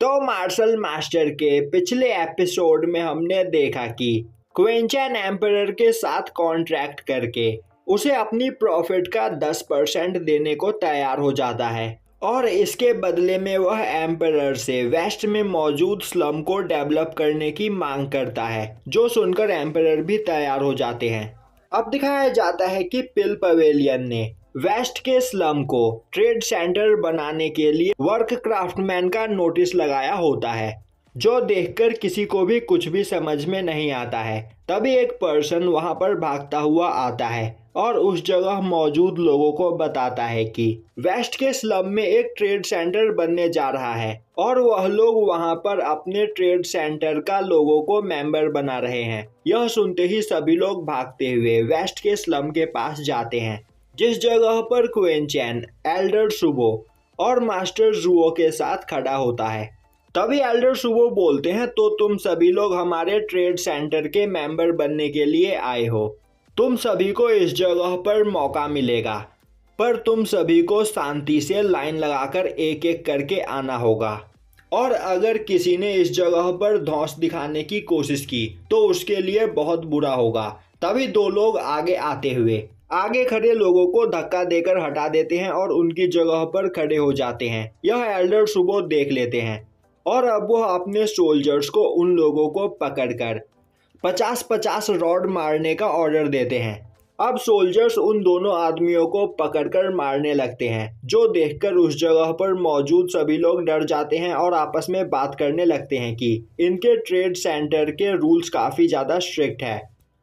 तो martial master के पिछले एपिसोड में हमने देखा कि क्वेंचन एम्परर के साथ कॉन्ट्रैक्ट करके उसे अपनी प्रॉफिट का 10% देने को तैयार हो जाता है और इसके बदले में वह एम्परर से वेस्ट में मौजूद स्लम को डेवलप करने की मांग करता है, जो सुनकर एम्परर भी तैयार हो जाते हैं। अब दिखाया जाता है कि पिल पवेलियन ने वेस्ट के स्लम को ट्रेड सेंटर बनाने के लिए वर्क क्राफ्टमैन का नोटिस लगाया होता है, जो देखकर किसी को भी कुछ भी समझ में नहीं आता है। तभी एक पर्सन वहां पर भागता हुआ आता है और उस जगह मौजूद लोगों को बताता है कि वेस्ट के स्लम में एक ट्रेड सेंटर बनने जा रहा है और वह लोग वहां पर अपने ट्रेड सेंटर का लोगों को मेंबर बना रहे हैं। यह सुनते ही सभी लोग भागते हुए वेस्ट के स्लम के पास जाते हैं, जिस जगह पर क्वेंचन एल्डर सुबो और मास्टर जुओ के साथ खड़ा होता है। तभी एल्डर सुबो बोलते हैं, तो तुम सभी लोग हमारे ट्रेड सेंटर के मेंबर बनने के लिए आए हो। तुम सभी को इस जगह पर मौका मिलेगा, पर तुम सभी को शांति से लाइन लगाकर एक एक करके आना होगा और अगर किसी ने इस जगह पर धौंस दिखाने की कोशिश की तो उसके लिए बहुत बुरा होगा। तभी दो लोग आगे आते हुए आगे खड़े लोगों को धक्का देकर हटा देते हैं और उनकी जगह पर खड़े हो जाते हैं। यह एल्डर सुबो देख लेते हैं और अब वह अपने सोल्जर्स को उन लोगों को पकड़कर 50-50 रॉड मारने का ऑर्डर देते हैं। अब सोल्जर्स उन दोनों आदमियों को पकड़कर मारने लगते हैं, जो देखकर उस जगह पर मौजूद सभी लोग डर जाते हैं और आपस में बात करने लगते हैं कि इनके ट्रेड सेंटर के रूल्स काफ़ी ज़्यादा स्ट्रिक्ट है,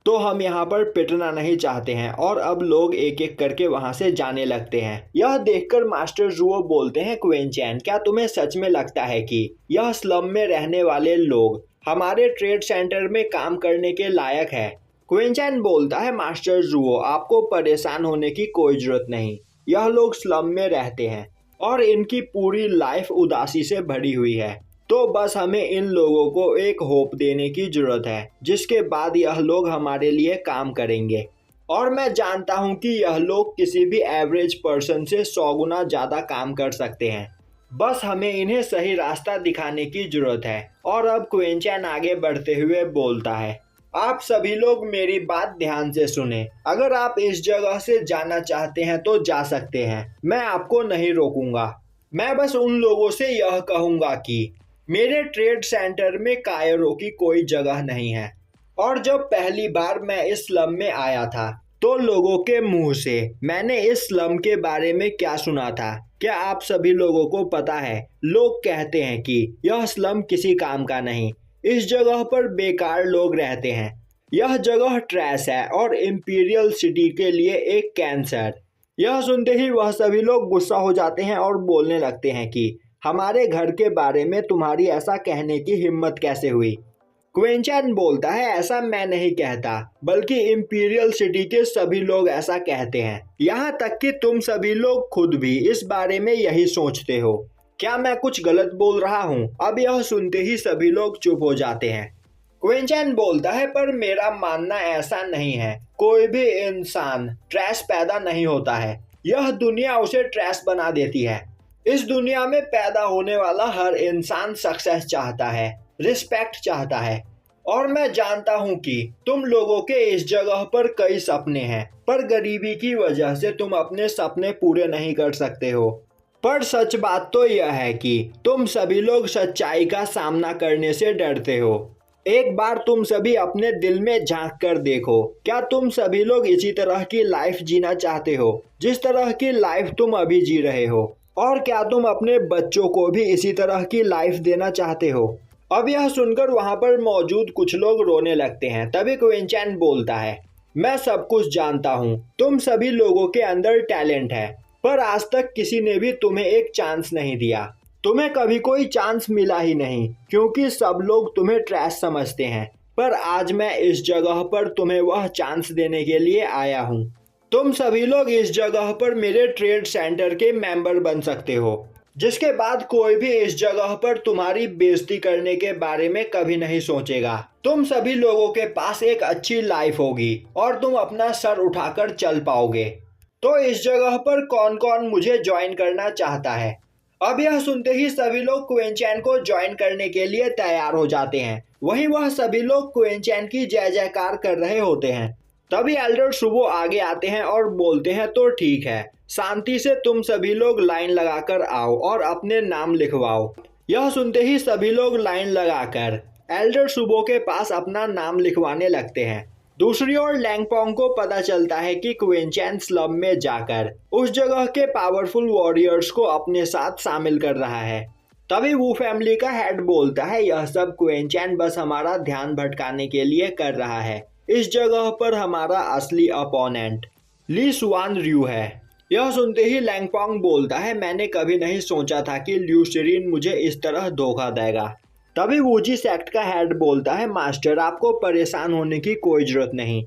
तो हम यहाँ पर पिटना नहीं चाहते हैं। और अब लोग एक एक करके वहाँ से जाने लगते हैं। यह देखकर मास्टर जुओ बोलते हैं, क्वेंचन, क्या तुम्हें सच में लगता है कि यह स्लम में रहने वाले लोग हमारे ट्रेड सेंटर में काम करने के लायक है? क्वेंचन बोलता है, मास्टर जुओ, आपको परेशान होने की कोई जरूरत नहीं। यह लोग स्लम में रहते हैं और इनकी पूरी लाइफ उदासी से भरी हुई है, तो बस हमें इन लोगों को एक होप देने की जरूरत है, जिसके बाद यह लोग हमारे लिए काम करेंगे। और मैं जानता हूं कि यह लोग किसी भी एवरेज पर्सन से 100 गुना ज़्यादा काम कर सकते हैं, बस हमें इन्हें सही रास्ता दिखाने की जरूरत है। और अब क्वेंचन आगे बढ़ते हुए बोलता है, आप सभी लोग मेरी बात ध्यान से सुने। अगर आप इस जगह से जाना चाहते हैं तो जा सकते हैं, मैं आपको नहीं रोकूंगा। मैं बस उन लोगों से यह कहूंगा कि मेरे ट्रेड सेंटर में कायरों की कोई जगह नहीं है। और जब पहली बार मैं इस स्लम में आया था तो लोगों के मुंह से मैंने इस स्लम के बारे में क्या सुना था, क्या आप सभी लोगों को पता है? लोग कहते हैं कि यह स्लम किसी काम का नहीं, इस जगह पर बेकार लोग रहते हैं, यह जगह ट्रैश है और इंपीरियल सिटी के लिए एक कैंसर। यह सुनते ही वह सभी लोग गुस्सा हो जाते हैं और बोलने लगते हैं कि हमारे घर के बारे में तुम्हारी ऐसा कहने की हिम्मत कैसे हुई? क्वेंचन बोलता है, ऐसा मैं नहीं कहता, बल्कि इंपीरियल सिटी के सभी लोग ऐसा कहते हैं, यहाँ तक कि तुम सभी लोग खुद भी इस बारे में यही सोचते हो। क्या मैं कुछ गलत बोल रहा हूँ? अब यह सुनते ही सभी लोग चुप हो जाते हैं। क्वेंचन बोलता है, पर मेरा मानना ऐसा नहीं है। कोई भी इंसान ट्रैश पैदा नहीं होता है, यह दुनिया उसे ट्रैश बना देती है। इस दुनिया में पैदा होने वाला हर इंसान सक्सेस चाहता है, रिस्पेक्ट चाहता है। और मैं जानता हूं कि तुम लोगों के इस जगह पर कई सपने हैं, पर गरीबी की वजह से तुम अपने सपने पूरे नहीं कर सकते हो। पर सच बात तो यह है कि तुम सभी लोग सच्चाई का सामना करने से डरते हो। एक बार तुम सभी अपने दिल में झांक कर देखो, क्या तुम सभी लोग इसी तरह की लाइफ जीना चाहते हो जिस तरह की लाइफ तुम अभी जी रहे हो? और क्या तुम अपने बच्चों को भी इसी तरह की लाइफ देना चाहते हो? अब यह सुनकर वहां पर मौजूद कुछ लोग रोने लगते हैं। तभी क्वेंचन बोलता है, मैं सब कुछ जानता हूं, तुम सभी लोगों के अंदर टैलेंट है, पर आज तक किसी ने भी तुम्हें एक चांस नहीं दिया। तुम्हें कभी कोई चांस मिला ही नहीं, क्योंकि सब लोग तुम्हें ट्रैश समझते हैं। पर आज मैं इस जगह पर तुम्हें वह चांस देने के लिए आया हूँ। तुम सभी लोग इस जगह पर मेरे ट्रेड सेंटर के मेंबर बन सकते हो, जिसके बाद कोई भी इस जगह पर तुम्हारी बेइज्जती करने के बारे में कभी नहीं सोचेगा। तुम सभी लोगों के पास एक अच्छी लाइफ होगी और तुम अपना सर उठाकर चल पाओगे। तो इस जगह पर कौन कौन मुझे ज्वाइन करना चाहता है? अब यह सुनते ही सभी लोग क्वेनचैन को ज्वाइन करने के लिए तैयार हो जाते हैं। वहीं वह सभी लोग क्वेनचैन की जय जयकार कर रहे होते हैं। तभी एल्डर सुबो आगे आते हैं और बोलते हैं, तो ठीक है, शांति से तुम सभी लोग लाइन लगाकर आओ और अपने नाम लिखवाओ। यह सुनते ही सभी लोग लाइन लगाकर एल्डर सुबो के पास अपना नाम लिखवाने लगते हैं। दूसरी ओर लैंगपोंग को पता चलता है कि क्वेनचैन स्लम में जाकर उस जगह के पावरफुल वॉरियर्स को अपने साथ शामिल कर रहा है। तभी वू फैमिली का हेड बोलता है, यह सब क्वेनचैन बस हमारा ध्यान भटकाने के लिए कर रहा है। इस जगह पर हमारा असली अपोनेंट ली सुआन र्यू है। यह सुनते ही लैंगपोंग बोलता है, मैंने कभी नहीं सोचा था कि ल्यू शिरीन मुझे इस तरह धोखा देगा। तभी वूजी सेक्ट का हेड बोलता है, मास्टर आपको परेशान होने की कोई जरूरत नहीं,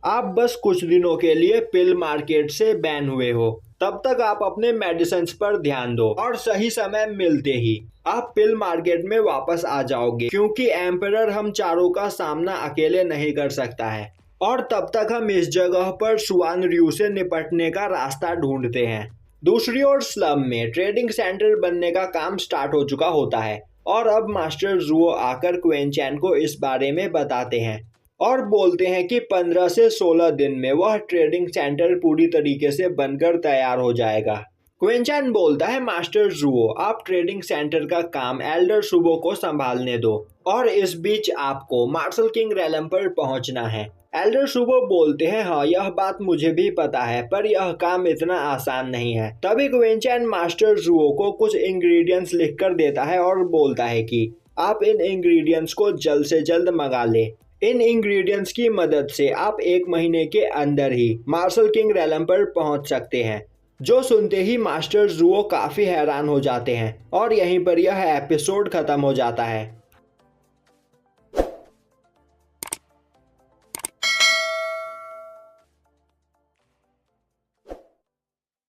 आप बस कुछ दिनों के लिए पिल मार्केट से बैन हुए हो, तब तक आप अपने मेडिसिन पर ध्यान दो और सही समय मिलते ही आप पिल मार्केट में वापस आ जाओगे, क्योंकि एम्परर हम चारों का सामना अकेले नहीं कर सकता है और तब तक हम इस जगह पर सुआन र्यू से निपटने का रास्ता ढूंढते हैं। दूसरी ओर स्लम में ट्रेडिंग सेंटर बनने का काम स्टार्ट हो चुका होता है और अब मास्टर जुओ आकर क्वेनचैन को इस बारे में बताते हैं और बोलते हैं कि 15 से 16 दिन में वह ट्रेडिंग सेंटर पूरी तरीके से बनकर तैयार हो जाएगा। क्वेनचैन बोलता है, मास्टर जुओ आप ट्रेडिंग सेंटर का काम एल्डर सुबो को संभालने दो और इस बीच आपको मार्शल किंग रेलम पर पहुंचना है। एल्डर सुबो बोलते हैं, हाँ यह बात मुझे भी पता है, पर यह काम इतना आसान नहीं है। तभी क्वेनचैन मास्टर जुओ को कुछ इंग्रेडिएंट्स लिखकर देता है और बोलता है कि आप इन इंग्रेडिएंट्स को जल्द से जल्द मंगा ले। इन इंग्रेडिएंट्स की मदद से आप 1 महीने के अंदर ही मार्शल किंग रेलम पर पहुंच सकते हैं। जो सुनते ही मास्टर जुओ काफी हैरान हो जाते हैं और यहीं पर यह एपिसोड खत्म हो जाता है।